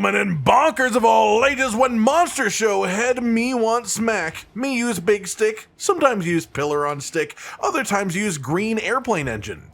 gentlemen, and bonkers of all ages, when Monster Show had me want smack. Me use big stick, sometimes use pillar on stick, other times use green airplane engine.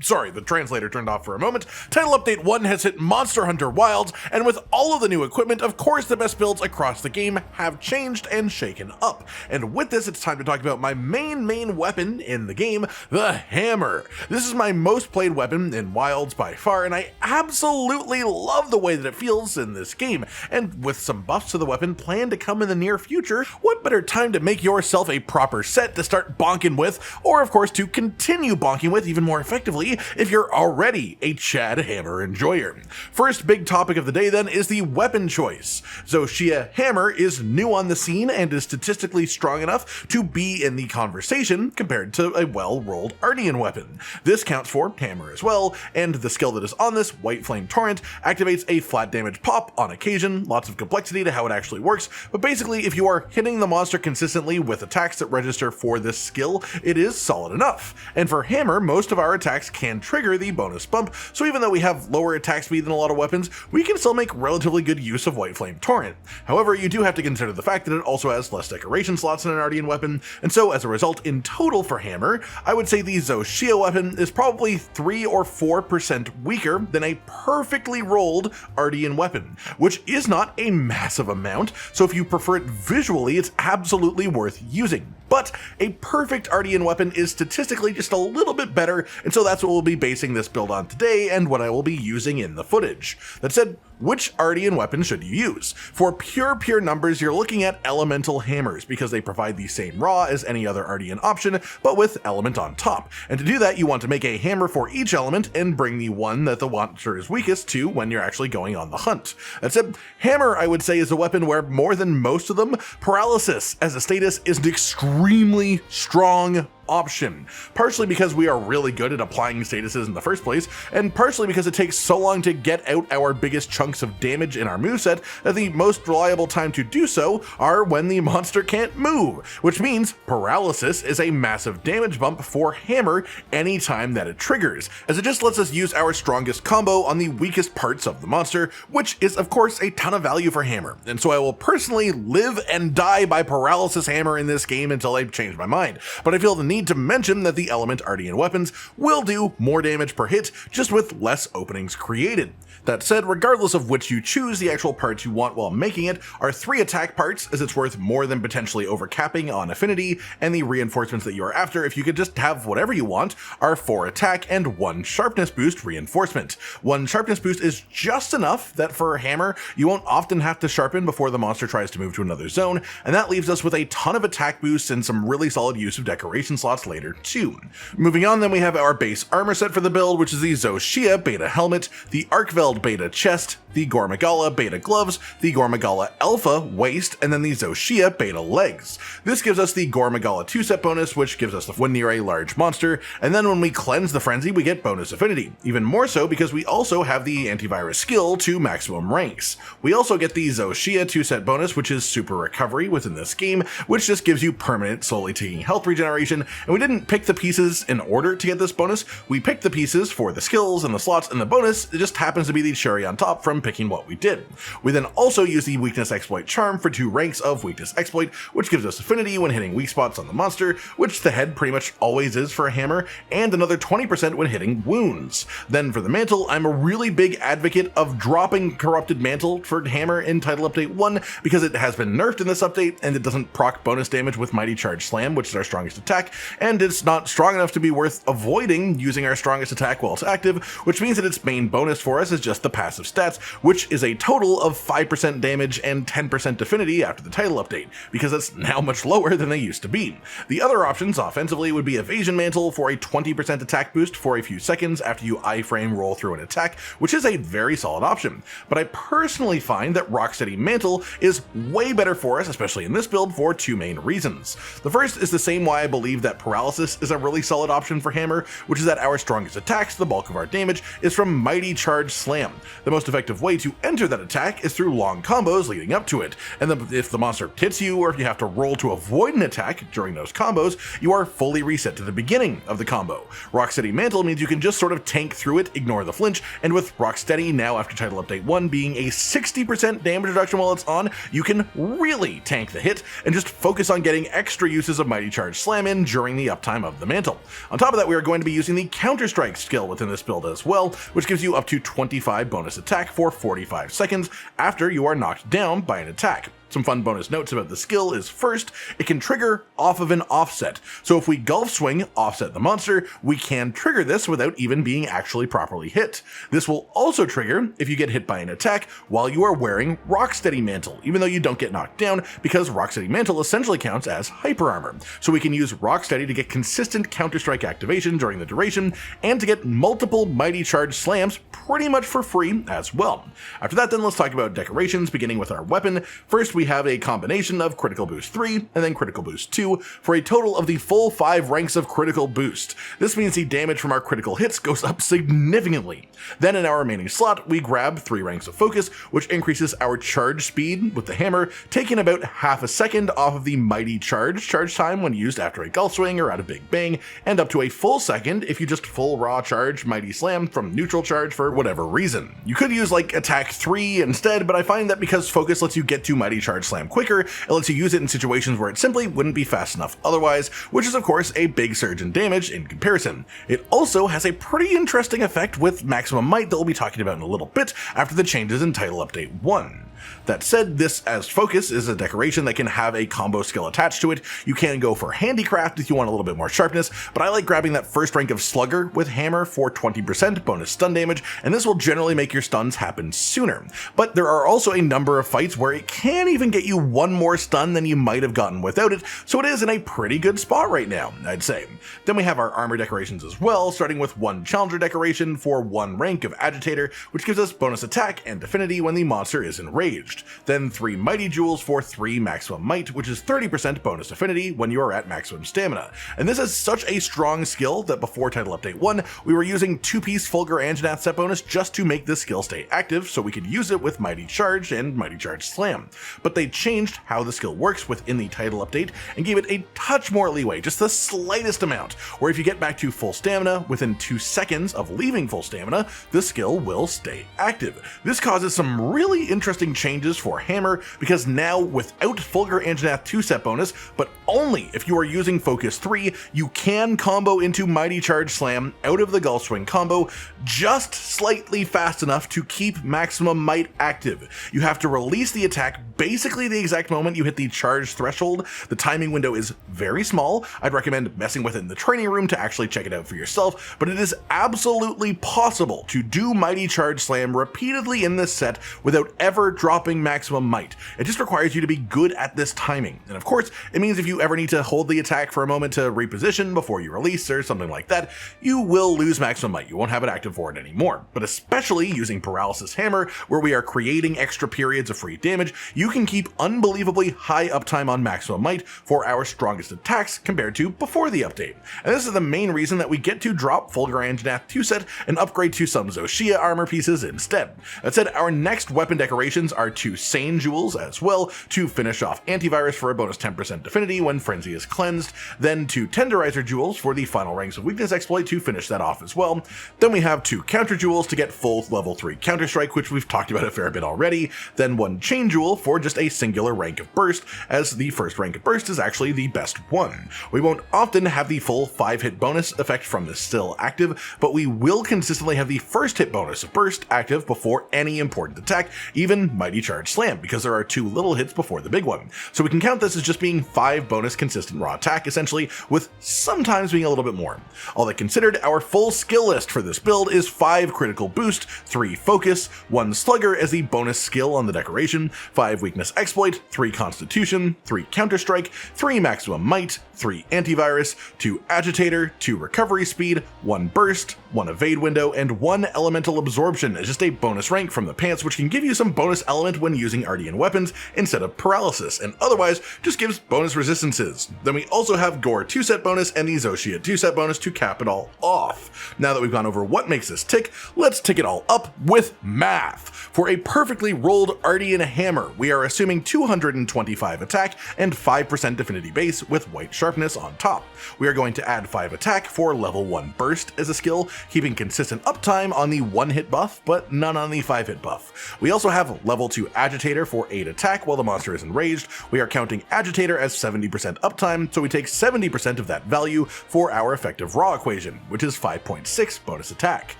Sorry, the translator turned off for a moment. Title Update 1 has hit Monster Hunter Wilds, and with all of the new equipment, of course the best builds across the game have changed and shaken up. And with this, it's time to talk about my main weapon in the game, the hammer. This is my most played weapon in Wilds by far, and I absolutely love the way that it feels in this game. And with some buffs to the weapon planned to come in the near future, what better time to make yourself a proper set to start bonking with, or of course to continue bonking with even more effectively if you're already a Chad hammer enjoyer. First big topic of the day then is the weapon choice. So Shia hammer is new on the scene and is statistically strong enough to be in the conversation compared to a well-rolled Artian weapon. This counts for hammer as well, and the skill that is on this, White Flame Torrent, activates a flat damage pop on occasion, lots of complexity to how it actually works, but basically if you are hitting the monster consistently with attacks that register for this skill, it is solid enough. And for hammer, most of our attacks can trigger the bonus bump, so even though we have lower attack speed than a lot of weapons, we can still make relatively good use of White Flame Torrent. However, you do have to consider the fact that it also has less decoration slots than an Artian weapon, and so as a result, in total for hammer, I would say the Shia weapon is probably 3 or 4% weaker than a perfectly rolled Artian weapon, which is not a massive amount, so if you prefer it visually, it's absolutely worth using. But a perfect Artian weapon is statistically just a little bit better, and so that's what we'll be basing this build on today and what I will be using in the footage. That said, which Artian weapon should you use? For pure numbers, you're looking at elemental hammers because they provide the same raw as any other Artian option, but with element on top. And to do that, you want to make a hammer for each element and bring the one that the monster is weakest to when you're actually going on the hunt. That said, hammer, I would say, is a weapon where more than most of them, paralysis as a status is an extremely strong option, partially because we are really good at applying statuses in the first place, and partially because it takes so long to get out our biggest chunks of damage in our moveset that the most reliable time to do so are when the monster can't move, which means paralysis is a massive damage bump for hammer anytime that it triggers, as it just lets us use our strongest combo on the weakest parts of the monster, which is of course a ton of value for hammer, and so I will personally live and die by paralysis hammer in this game until I change my mind, but I feel the need to mention that the element Artian weapons will do more damage per hit, just with less openings created. That said, regardless of which you choose, the actual parts you want while making it are 3 attack parts, as it's worth more than potentially overcapping on affinity, and the reinforcements that you are after, if you could just have whatever you want, are 4 attack and 1 sharpness boost reinforcement. 1 sharpness boost is just enough that for hammer, you won't often have to sharpen before the monster tries to move to another zone, and that leaves us with a ton of attack boosts and some really solid use of decoration slots later too. Moving on, then we have our base armor set for the build, which is the Shia beta helmet, the arkveld beta chest, the gore magala beta gloves, the gore magala alpha waist, and then the Shia beta legs. This gives us the gore magala 2-set bonus, which gives us the when near a large monster, and then when we cleanse the frenzy, we get bonus affinity. Even more so because we also have the antivirus skill to maximum ranks. We also get the Shia 2-set bonus, which is super recovery within this game, which just gives you permanent slowly taking health regeneration, and we didn't pick the pieces in order to get this bonus, we picked the pieces for the skills and the slots, and the bonus, it just happens to be the cherry on top from picking what we did. We then also use the weakness exploit charm for 2 ranks of weakness exploit, which gives us affinity when hitting weak spots on the monster, which the head pretty much always is for a hammer, and another 20% when hitting wounds. Then for the mantle, I'm a really big advocate of dropping corrupted mantle for hammer in title update 1 because it has been nerfed in this update and it doesn't proc bonus damage with mighty charge slam, which is our strongest attack, and it's not strong enough to be worth avoiding using our strongest attack while it's active, which means that its main bonus for us is just the passive stats, which is a total of 5% damage and 10% affinity after the title update, because it's now much lower than they used to be. The other options offensively would be Evasion Mantle for a 20% attack boost for a few seconds after you iframe roll through an attack, which is a very solid option, but I personally find that Rocksteady Mantle is way better for us, especially in this build, for 2 main reasons. The first is the same why I believe that that paralysis is a really solid option for hammer, which is that our strongest attacks, the bulk of our damage, is from mighty charge slam. The most effective way to enter that attack is through long combos leading up to it, and then if the monster hits you or if you have to roll to avoid an attack during those combos, you are fully reset to the beginning of the combo. Rocksteady Mantle means you can just sort of tank through it, ignore the flinch, and with Rocksteady now after Title Update 1 being a 60% damage reduction while it's on, you can really tank the hit and just focus on getting extra uses of Mighty Charge Slam in during the uptime of the Mantle. On top of that, we are going to be using the Counter Strike skill within this build as well, which gives you up to 25 bonus attack for 45 seconds after you are knocked down by an attack. Some fun bonus notes about the skill is first, it can trigger off of an offset. So if we Gulf Swing, offset the monster, we can trigger this without even being actually properly hit. This will also trigger if you get hit by an attack while you are wearing Rocksteady Mantle, even though you don't get knocked down, because Rocksteady Mantle essentially counts as hyper armor. So we can use Rocksteady to get consistent Counter-Strike activation during the duration, and to get multiple Mighty Charge Slams pretty much for free as well. After that then, let's talk about decorations, beginning with our weapon. First, we have a combination of Critical Boost 3 and then Critical Boost 2 for a total of the full 5 ranks of Critical Boost. This means the damage from our critical hits goes up significantly. Then in our remaining slot, we grab 3 ranks of Focus, which increases our charge speed with the hammer, taking about half a second off of the Mighty Charge time when used after a Gulf Swing or at a Big Bang, and up to a full second if you just full raw charge Mighty Slam from neutral charge for whatever reason. You could use like Attack 3 instead, but I find that because Focus lets you get to Mighty Charge Slam quicker, it lets you use it in situations where it simply wouldn't be fast enough otherwise, which is of course a big surge in damage in comparison. It also has a pretty interesting effect with maximum might that we'll be talking about in a little bit after the changes in Title Update 1. That said, this as Focus is a decoration that can have a combo skill attached to it. You can go for Handicraft if you want a little bit more sharpness, but I like grabbing that first rank of Slugger with Hammer for 20% bonus stun damage, and this will generally make your stuns happen sooner. But there are also a number of fights where it can even get you one more stun than you might have gotten without it, so it is in a pretty good spot right now, I'd say. Then we have our armor decorations as well, starting with 1 Challenger decoration for 1 rank of Agitator, which gives us bonus attack and affinity when the monster is enraged. Then 3 Mighty Jewels for 3 maximum might, which is 30% bonus affinity when you are at maximum stamina. And this is such a strong skill that before Title Update 1, we were using 2-piece Fulgur Anjanath set bonus just to make this skill stay active so we could use it with Mighty Charge and Mighty Charge Slam. But they changed how the skill works within the Title Update and gave it a touch more leeway, just the slightest amount, where if you get back to full stamina within 2 seconds of leaving full stamina, the skill will stay active. This causes some really interesting changes for Hammer, because now without Fulgur Anjanath 2 set bonus, but only if you are using Focus 3, you can combo into Mighty Charge Slam out of the Gulf Swing combo just slightly fast enough to keep maximum might active. You have to release the attack basically the exact moment you hit the charge threshold. The timing window is very small. I'd recommend messing with it in the training room to actually check it out for yourself, but it is absolutely possible to do Mighty Charge Slam repeatedly in this set without ever dropping maximum might. It just requires you to be good at this timing. And of course, it means if you ever need to hold the attack for a moment to reposition before you release or something like that, you will lose maximum might. You won't have it active for it anymore. But especially using Paralysis Hammer, where we are creating extra periods of free damage, you can keep unbelievably high uptime on maximum might for our strongest attacks compared to before the update. And this is the main reason that we get to drop Fulgur Anjanath 2 set and upgrade to some Shia armor pieces instead. That said, our next weapon decorations are 2 Sane Jewels as well, to finish off Antivirus for a bonus 10% affinity when Frenzy is cleansed, then 2 Tenderizer Jewels for the final ranks of Weakness exploit to finish that off as well. Then we have 2 Counter Jewels to get full level 3 Counter Strike, which we've talked about a fair bit already, then 1 Chain Jewel for just a singular rank of Burst, as the first rank of Burst is actually the best one. We won't often have the full 5-hit bonus effect from this still active, but we will consistently have the first hit bonus of Burst active before any important attack, even Mighty Charge Slam, because there are 2 little hits before the big one. So we can count this as just being 5 bonus consistent raw attack, essentially, with sometimes being a little bit more. All that considered, our full skill list for this build is 5 Critical Boost, 3 Focus, 1 Slugger as the bonus skill on the decoration, 5 Weakness Exploit, 3 Constitution, 3 Counter Strike, 3 Maximum Might, 3 Antivirus, 2 Agitator, 2 Recovery Speed, 1 Burst, 1 Evade Window, and 1 Elemental Absorption as just a bonus rank from the pants, which can give you some bonus element when using Artian weapons instead of paralysis, and otherwise just gives bonus resistances. Then we also have Gore 2-set bonus and the Shia 2-set bonus to cap it all off. Now that we've gone over what makes this tick, let's tick it all up with math. For a perfectly rolled Artian hammer, we are assuming 225 attack and 5% affinity base with white sharpness on top. We are going to add 5 attack for level 1 burst as a skill, keeping consistent uptime on the 1-hit buff, but none on the 5-hit buff. We also have level 2 agitator for 8 attack while the monster is enraged. We are counting agitator as 70% uptime, so we take 70% of that value for our effective raw equation, which is 5.6 bonus attack.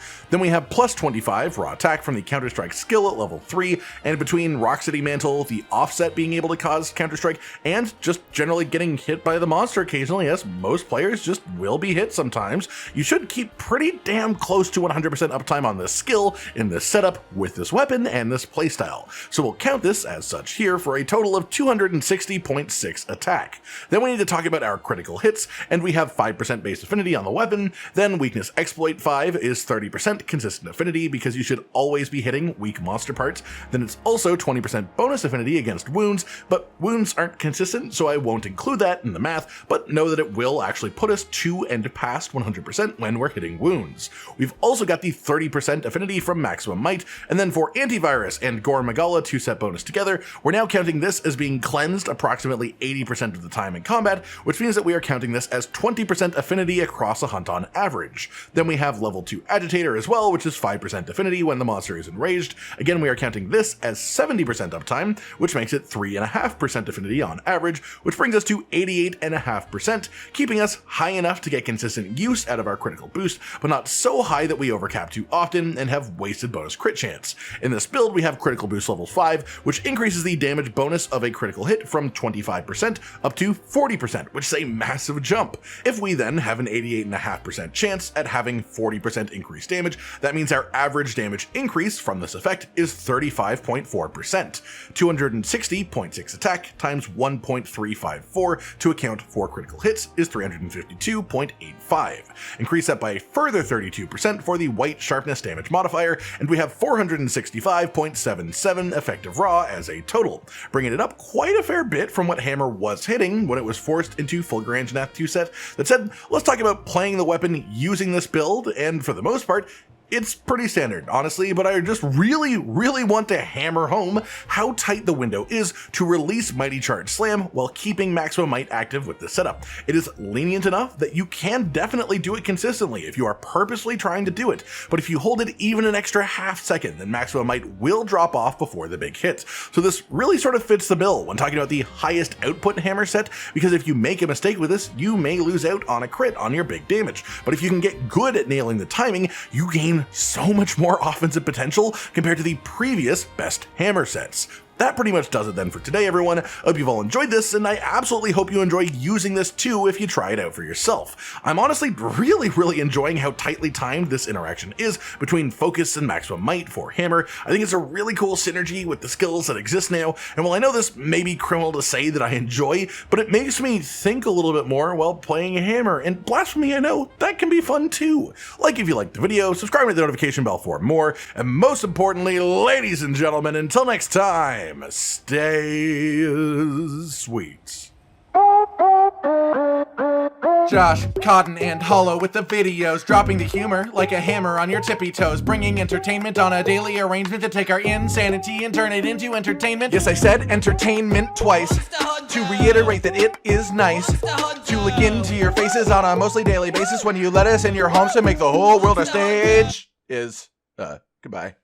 Then we have plus 25 raw attack from the Counter-Strike skill at level 3, and between Rock City Mantle, the offset being able to cause Counter-Strike, and just generally getting hit by the monster occasionally, as most players just will be hit sometimes, you should keep pretty damn close to 100% uptime on this skill in this setup with this weapon and this playstyle. So we'll count this as such here for a total of 260.6 attack. Then we need to talk about our critical hits, and we have 5% base affinity on the weapon. Then weakness exploit 5 is 30% consistent affinity because you should always be hitting weak monster parts. Then it's also 20% bonus affinity against wounds, but wounds aren't consistent, so I won't include that in the math, but know that it will actually put us to and past 100% when we're hitting wounds. We've also got the 30% affinity from maximum might, and then for antivirus and gore magala 2-set bonus together, we're now counting this as being cleansed approximately 80% of the time in combat, which means that we are counting this as 20% affinity across a hunt on average. Then we have level 2 agitator as well, which is 5% affinity when the monster is enraged. Again, we are counting this as 70% uptime, which makes it 3.5% affinity on average, which brings us to 88.5%, keeping us high enough to get consistent use out of our critical boost, but not so high that we overcap too often and have wasted bonus crit chance. In this build, we have critical boost level 5, which increases the damage bonus of a critical hit from 25% up to 40%, which is a massive jump. If we then have an 88.5% chance at having 40% increased damage, that means our average damage increase from this effect is 35.4%. 260.6 attack times 1.354 to account for critical hits is 352.85. Increase that by a further 32% for the white sharpness damage modifier, and we have 465.77 effective raw as a total, bringing it up quite a fair bit from what Hammer was hitting when it was forced into Fulgurangnath 2-set. That said, let's talk about playing the weapon using this build, and for the most part, it's pretty standard, honestly, but I just really want to hammer home how tight the window is to release Mighty Charge Slam while keeping Maximum Might active with this setup. It is lenient enough that you can definitely do it consistently if you are purposely trying to do it, but if you hold it even an extra half second, then Maximum Might will drop off before the big hit. So this really sort of fits the bill when talking about the highest output hammer set, because if you make a mistake with this, you may lose out on a crit on your big damage, but if you can get good at nailing the timing, you gain so much more offensive potential compared to the previous best hammer sets. That pretty much does it then for today, everyone. I hope you've all enjoyed this, and I absolutely hope you enjoy using this too if you try it out for yourself. I'm honestly really enjoying how tightly timed this interaction is between focus and maximum might for hammer. I think it's a really cool synergy with the skills that exist now, and while I know this may be criminal to say that I enjoy, but it makes me think a little bit more while playing a hammer, and blasphemy, I know, that can be fun too. Like if you liked the video, subscribe to the notification bell for more, and most importantly, ladies and gentlemen, until next time, stay sweet. Josh, Cotton, and Hollow with the videos, dropping the humor like a hammer on your tippy toes, bringing entertainment on a daily arrangement to take our insanity and turn it into entertainment. Yes, I said entertainment twice, to reiterate that it is nice to look into your faces on a mostly daily basis when you let us in your homes to make the whole world a stage. Goodbye.